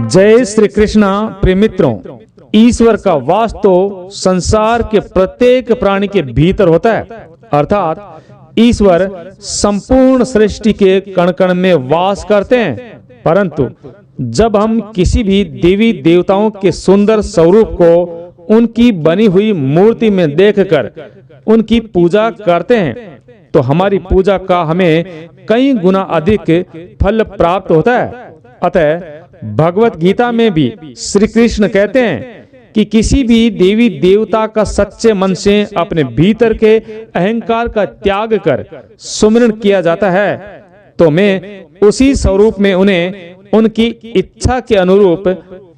जय श्री कृष्णा। प्रिय मित्रों, ईश्वर का वास तो संसार के प्रत्येक प्राणी के भीतर होता है, अर्थात ईश्वर संपूर्ण सृष्टि के कण कण में वास करते हैं। परंतु जब हम किसी भी देवी देवताओं के सुंदर स्वरूप को उनकी बनी हुई मूर्ति में देखकर उनकी पूजा करते हैं तो हमारी पूजा का हमें कई गुना अधिक फल प्राप्त होता है। अतः भगवत गीता में भी श्री कृष्ण कहते हैं कि किसी भी देवी देवता का सच्चे मन से अपने भीतर के अहंकार का त्याग कर सुमिरन किया जाता है तो मैं उसी स्वरूप में उन्हें उनकी इच्छा के अनुरूप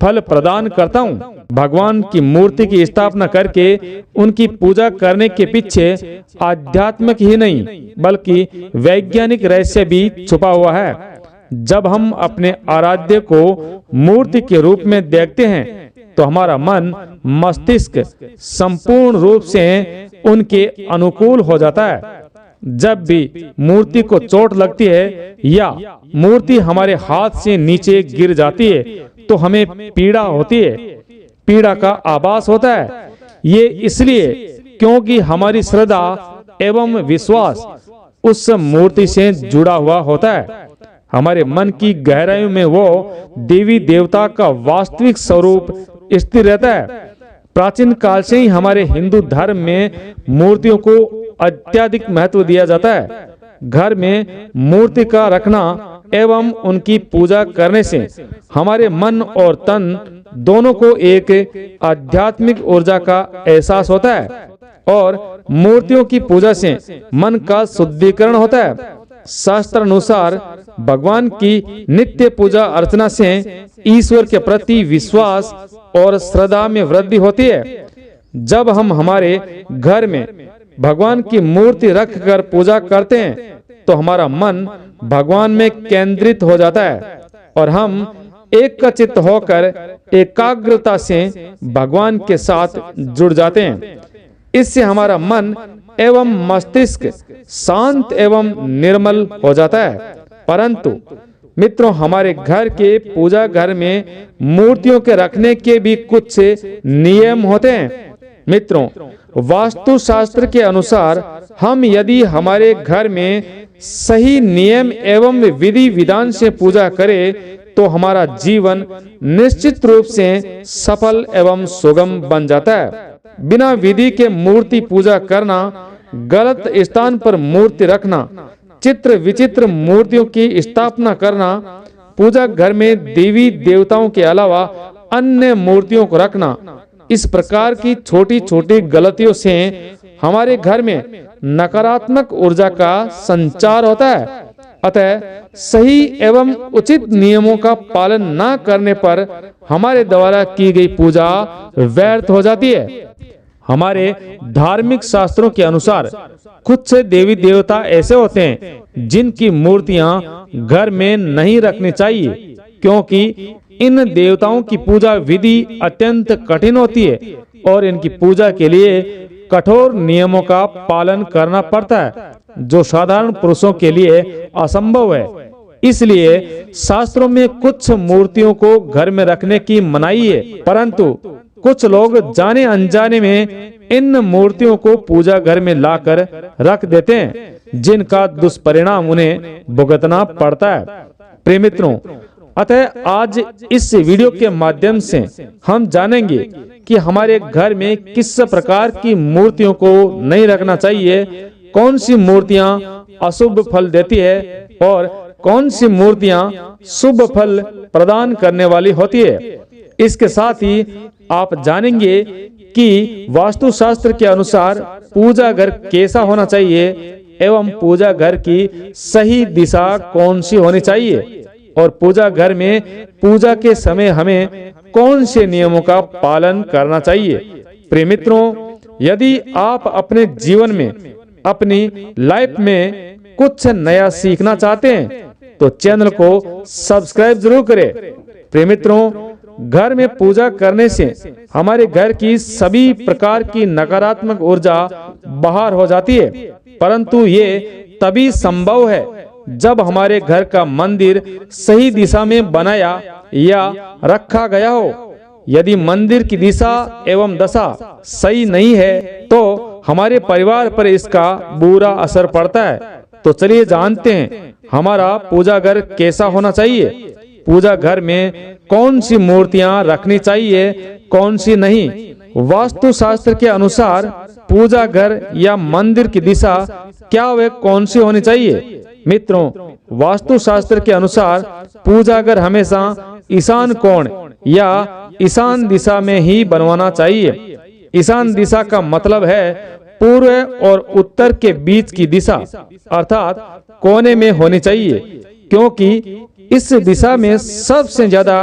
फल प्रदान करता हूँ। भगवान की मूर्ति की स्थापना करके उनकी पूजा करने के पीछे आध्यात्मिक ही नहीं बल्कि वैज्ञानिक रहस्य भी छुपा हुआ है। जब हम अपने आराध्य को मूर्ति के रूप में देखते हैं तो हमारा मन मस्तिष्क संपूर्ण रूप से उनके अनुकूल हो जाता है। जब भी मूर्ति को चोट लगती है या मूर्ति हमारे हाथ से नीचे गिर जाती है तो हमें पीड़ा होती है, पीड़ा का आभास होता है। ये इसलिए क्योंकि हमारी श्रद्धा एवं विश्वास उस मूर्ति से जुड़ा हुआ होता है। हमारे मन की गहराइयों में वो देवी देवता का वास्तविक स्वरूप स्थिर रहता है। प्राचीन काल से ही हमारे हिंदू धर्म में मूर्तियों को अत्यधिक महत्व दिया जाता है। घर में मूर्ति का रखना एवं उनकी पूजा करने से हमारे मन और तन दोनों को एक आध्यात्मिक ऊर्जा का एहसास होता है और मूर्तियों की पूजा से मन का शुद्धिकरण होता है। शास्त्र अनुसार भगवान की नित्य पूजा अर्चना से ईश्वर के प्रति विश्वास और श्रद्धा में वृद्धि होती है। जब हम हमारे घर में भगवान की मूर्ति रखकर पूजा करते हैं तो हमारा मन भगवान में केंद्रित हो जाता है और हम एकचित्त होकर एकाग्रता से भगवान के साथ जुड़ जाते हैं। इससे हमारा मन एवं मस्तिष्क शांत एवं निर्मल हो जाता है। परंतु मित्रों, हमारे घर के पूजा घर में मूर्तियों के रखने के भी कुछ नियम होते हैं। मित्रों, वास्तु शास्त्र के अनुसार हम यदि हमारे घर में सही नियम एवं विधि विधान से पूजा करें तो हमारा जीवन निश्चित रूप से सफल एवं सुगम बन जाता है। बिना विधि के मूर्ति पूजा करना, गलत स्थान पर मूर्ति रखना, चित्र विचित्र मूर्तियों की स्थापना करना, पूजा घर में देवी देवताओं के अलावा अन्य मूर्तियों को रखना, इस प्रकार की छोटी छोटी गलतियों से हमारे घर में नकारात्मक ऊर्जा का संचार होता है। अतः सही एवं उचित नियमों का पालन न करने पर हमारे द्वारा की गई पूजा व्यर्थ हो जाती है। हमारे धार्मिक शास्त्रों के अनुसार कुछ देवी देवता ऐसे होते हैं जिनकी मूर्तियां घर में नहीं रखनी चाहिए क्योंकि इन देवताओं की पूजा विधि अत्यंत कठिन होती है और इनकी पूजा के लिए कठोर नियमों का पालन करना पड़ता है जो साधारण पुरुषों के लिए असंभव है। इसलिए शास्त्रों में कुछ मूर्तियों को घर में रखने की मनाही है, परंतु कुछ लोग जाने अनजाने में इन मूर्तियों को पूजा घर में लाकर रख देते हैं जिनका दुष्परिणाम उन्हें भुगतना पड़ता है। प्रिय मित्रों, अतः आज इस वीडियो के माध्यम से हम जानेंगे कि हमारे घर में किस प्रकार की मूर्तियों को नहीं रखना चाहिए, कौन सी मूर्तियां अशुभ फल देती है और कौन सी मूर्तियां शुभ फल प्रदान करने वाली होती है। इसके साथ ही आप जानेंगे कि वास्तु शास्त्र के अनुसार पूजा घर कैसा होना चाहिए एवं पूजा घर की सही दिशा कौन सी होनी चाहिए और पूजा घर में पूजा के समय हमें कौन से नियमों का पालन करना चाहिए। प्रिय मित्रों, यदि आप अपने जीवन में, अपनी लाइफ में कुछ नया सीखना चाहते हैं तो चैनल को सब्सक्राइब जरूर करें। प्रिय मित्रों, घर में पूजा करने से हमारे घर की सभी प्रकार की नकारात्मक ऊर्जा बाहर हो जाती है, परंतु ये तभी संभव है जब हमारे घर का मंदिर सही दिशा में बनाया या रखा गया हो। यदि मंदिर की दिशा एवं दशा सही नहीं है तो हमारे परिवार पर इसका बुरा असर पड़ता है। तो चलिए जानते हैं हमारा पूजा घर कैसा होना चाहिए। पूजा घर में कौन सी मूर्तियां रखनी चाहिए, कौन सी नहीं। वास्तु शास्त्र के अनुसार पूजा घर या मंदिर की दिशा क्या वे कौन सी होनी चाहिए। मित्रों, वास्तु शास्त्र के अनुसार पूजा घर हमेशा ईशान कोण या ईशान दिशा में ही बनवाना चाहिए। ईशान दिशा का मतलब है पूर्व और उत्तर के बीच की दिशा, अर्थात कोने में होनी चाहिए, क्योंकि इस दिशा में सबसे ज्यादा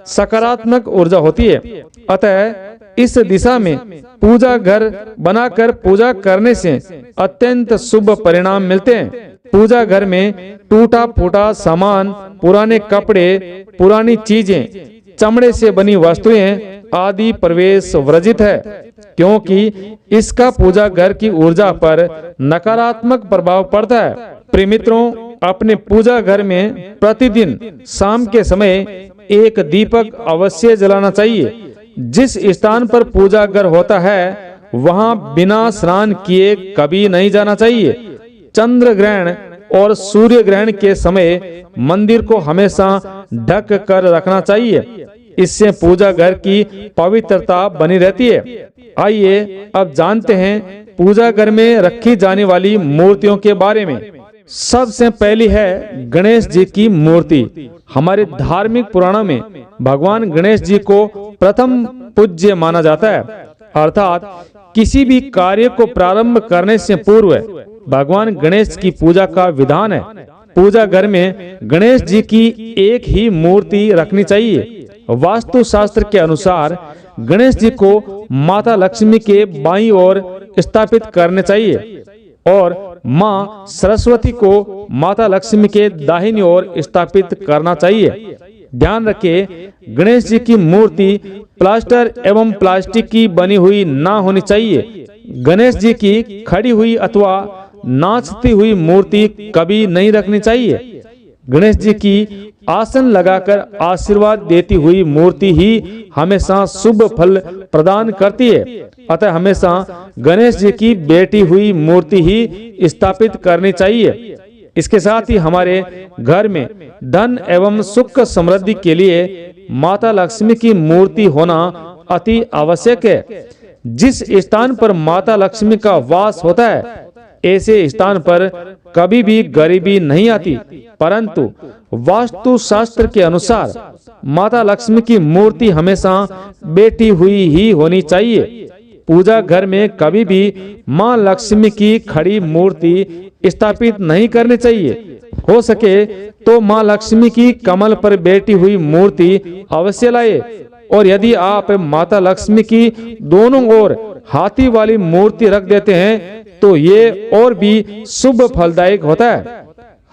सकारात्मक ऊर्जा होती है। अतः इस दिशा में पूजा घर बनाकर पूजा करने से अत्यंत शुभ परिणाम मिलते हैं। पूजा घर में टूटा फूटा सामान, पुराने कपड़े, पुरानी चीजें, चमड़े से बनी वस्तुएं आदि प्रवेश वर्जित है, क्योंकि इसका पूजा घर की ऊर्जा पर नकारात्मक प्रभाव पड़ता है। प्रिय मित्रों, अपने पूजा घर में प्रतिदिन शाम के समय एक दीपक अवश्य जलाना चाहिए। जिस स्थान पर पूजा घर होता है वहां बिना स्नान किए कभी नहीं जाना चाहिए। चंद्र ग्रहण और सूर्य ग्रहण के समय मंदिर को हमेशा ढक कर रखना चाहिए। इससे पूजा घर की पवित्रता बनी रहती है। आइए अब जानते हैं पूजा घर में रखी जाने वाली मूर्तियों के बारे में। सबसे पहली है गणेश जी की मूर्ति। हमारे धार्मिक पुराणों में भगवान गणेश जी को प्रथम पूज्य माना जाता है, अर्थात किसी भी कार्य को प्रारंभ करने से पूर्व भगवान गणेश की पूजा का विधान है। पूजा घर में गणेश जी की एक ही मूर्ति रखनी चाहिए। वास्तु शास्त्र के अनुसार गणेश जी को माता लक्ष्मी के बाईं ओर स्थापित करने चाहिए और मां सरस्वती को माता लक्ष्मी के दाहिनी ओर स्थापित करना चाहिए। ध्यान रखें, गणेश जी की मूर्ति प्लास्टर एवं प्लास्टिक की बनी हुई ना होनी चाहिए। गणेश जी की खड़ी हुई अथवा नाचती हुई मूर्ति कभी नहीं रखनी चाहिए। गणेश जी की आसन लगाकर आशीर्वाद देती हुई मूर्ति ही हमेशा शुभ फल प्रदान करती है। अतः हमेशा गणेश जी की बैठी हुई मूर्ति ही स्थापित करनी चाहिए। इसके साथ ही हमारे घर में धन एवं सुख समृद्धि के लिए माता लक्ष्मी की मूर्ति होना अति आवश्यक है। जिस स्थान पर माता लक्ष्मी का वास होता है ऐसे स्थान पर कभी भी गरीबी नहीं आती, परंतु वास्तु शास्त्र के अनुसार माता लक्ष्मी की मूर्ति हमेशा बैठी हुई ही होनी चाहिए। पूजा घर में कभी भी मां लक्ष्मी की खड़ी मूर्ति स्थापित नहीं करनी चाहिए। हो सके तो मां लक्ष्मी की कमल पर बैठी हुई मूर्ति अवश्य लाए। और यदि आप माता लक्ष्मी की दोनों ओर हाथी वाली मूर्ति रख देते हैं तो ये और भी शुभ फलदायक होता है।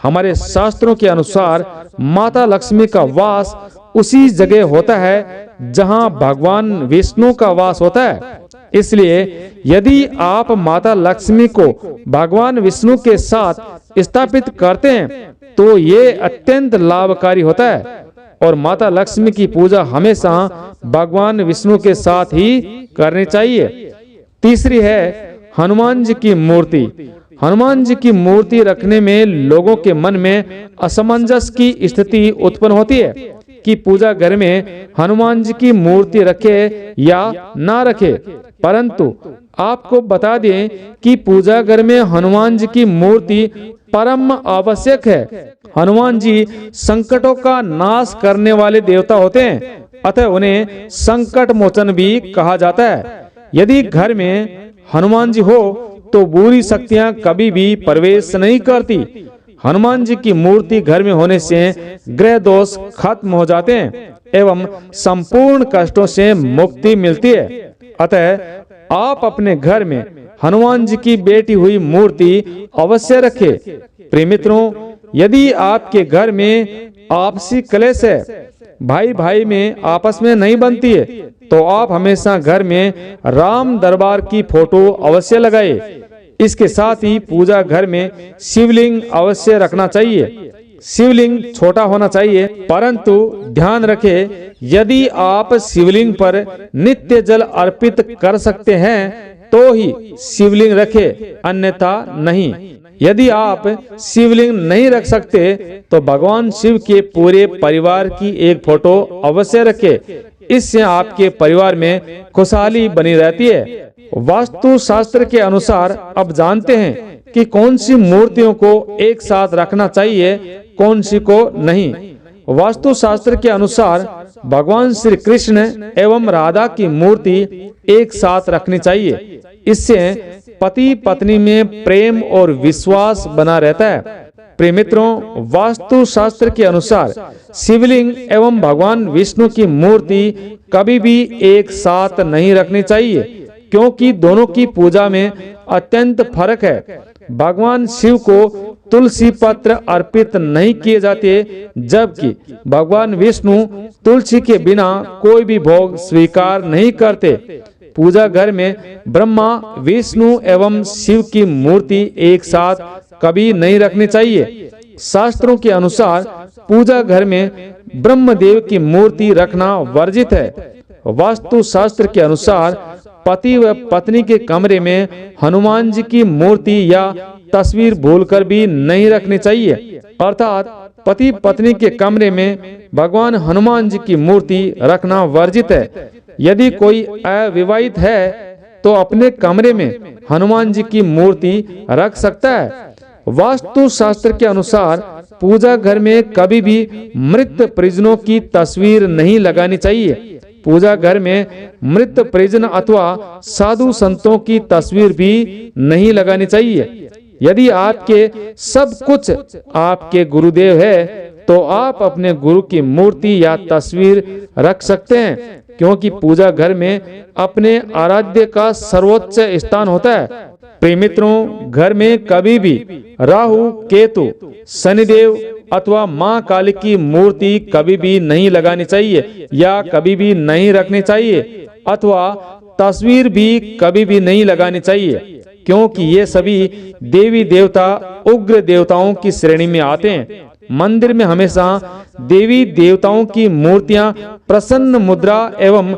हमारे शास्त्रों के अनुसार माता लक्ष्मी का वास उसी जगह होता है जहां भगवान विष्णु का वास होता है। इसलिए यदि आप माता लक्ष्मी को भगवान विष्णु के साथ स्थापित करते हैं तो ये अत्यंत लाभकारी होता है। और माता लक्ष्मी की पूजा हमेशा भगवान विष्णु के साथ ही करनी चाहिए। तीसरी है हनुमान जी की मूर्ति। हनुमान जी की मूर्ति रखने में लोगों के मन में असमंजस की स्थिति उत्पन्न होती है कि पूजा घर में हनुमान जी की मूर्ति रखे या ना रखे, परंतु आपको बता दें कि पूजा घर में हनुमान जी की मूर्ति परम आवश्यक है। हनुमान जी संकटों का नाश करने वाले देवता होते हैं, अतः उन्हें संकट मोचन भी कहा जाता है। यदि घर में हनुमान जी हो तो बुरी शक्तियां कभी भी प्रवेश नहीं करती। हनुमान जी की मूर्ति घर में होने से ग्रह दोष खत्म हो जाते हैं एवं संपूर्ण कष्टों से मुक्ति मिलती है। अतः आप अपने घर में हनुमान जी की बैठी हुई मूर्ति अवश्य रखें। प्रिय मित्रों, यदि आपके घर में आपसी कलेश है, भाई भाई में आपस में नहीं बनती है, तो आप हमेशा घर में राम दरबार की फोटो अवश्य लगाए। इसके साथ ही पूजा घर में शिवलिंग अवश्य रखना चाहिए। शिवलिंग छोटा होना चाहिए, परंतु ध्यान रखें, यदि आप शिवलिंग पर नित्य जल अर्पित कर सकते हैं तो ही शिवलिंग रखें, अन्यथा नहीं। यदि आप शिवलिंग नहीं रख सकते तो भगवान शिव के पूरे परिवार की एक फोटो अवश्य रखें। इससे आपके परिवार में खुशहाली बनी रहती है। वास्तु शास्त्र के अनुसार अब जानते हैं कि कौन सी मूर्तियों को एक साथ रखना चाहिए, कौन सी को नहीं। वास्तु शास्त्र के अनुसार भगवान श्री कृष्ण एवं राधा की मूर्ति एक साथ रखनी चाहिए। इससे पति पत्नी में प्रेम और विश्वास बना रहता है। प्रिय मित्रों, वास्तु शास्त्र के अनुसार शिवलिंग एवं भगवान विष्णु की मूर्ति कभी भी एक साथ नहीं रखनी चाहिए, क्योंकि दोनों की पूजा में अत्यंत फर्क है। भगवान शिव को तुलसी पत्र अर्पित नहीं किए जाते, जबकि भगवान विष्णु तुलसी के बिना कोई भी भोग स्वीकार नहीं करते। पूजा घर में ब्रह्मा, विष्णु एवं शिव की मूर्ति एक साथ कभी नहीं रखनी चाहिए। शास्त्रों के अनुसार पूजा घर में ब्रह्मदेव की मूर्ति रखना वर्जित है। वास्तु शास्त्र के अनुसार पति व पत्नी के कमरे में हनुमान जी की मूर्ति या तस्वीर भूलकर भी नहीं रखनी चाहिए, अर्थात पति पत्नी के कमरे में भगवान हनुमान जी की मूर्ति रखना वर्जित है। यदि कोई अविवाहित है तो अपने कमरे में हनुमान जी की मूर्ति रख सकता है। वास्तु शास्त्र के अनुसार पूजा घर में कभी भी मृत परिजनों की तस्वीर नहीं लगानी चाहिए। पूजा घर में मृत परिजन अथवा साधु संतों की तस्वीर भी नहीं लगानी चाहिए। यदि आपके सब कुछ आपके गुरुदेव है तो आप अपने गुरु की मूर्ति या तस्वीर रख सकते हैं, क्योंकि पूजा घर में अपने आराध्य का सर्वोच्च स्थान होता है। प्रिय मित्रों, घर में कभी भी राहु, केतु, शनिदेव अथवा माँ काली की मूर्ति कभी भी नहीं लगानी चाहिए या कभी भी नहीं रखनी चाहिए, अथवा तस्वीर भी कभी भी नहीं लगानी चाहिए, क्योंकि ये सभी देवी देवता उग्र देवताओं की श्रेणी में आते हैं। मंदिर में हमेशा देवी देवताओं की मूर्तियां प्रसन्न मुद्रा एवं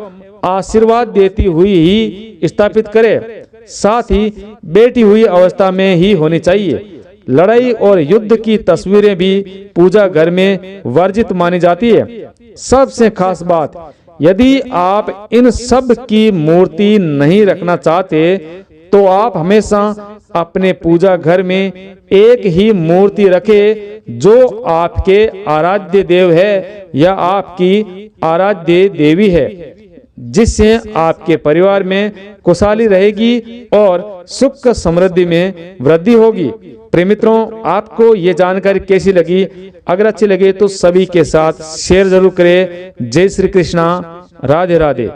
आशीर्वाद देती हुई ही स्थापित करें। साथ ही बैठी हुई अवस्था में ही होनी चाहिए। लड़ाई और युद्ध की तस्वीरें भी पूजा घर में वर्जित मानी जाती है। सबसे खास बात, यदि आप इन सब की मूर्ति नहीं रखना चाहते तो आप हमेशा अपने पूजा घर में एक ही मूर्ति रखें जो आपके आराध्य देव है या आपकी आराध्य देवी है, जिससे आपके परिवार में खुशहाली रहेगी और सुख समृद्धि में वृद्धि होगी। प्रिय मित्रों, आपको ये जानकारी कैसी लगी? अगर अच्छी लगे तो सभी के साथ शेयर जरूर करें। जय श्री कृष्णा, राधे राधे।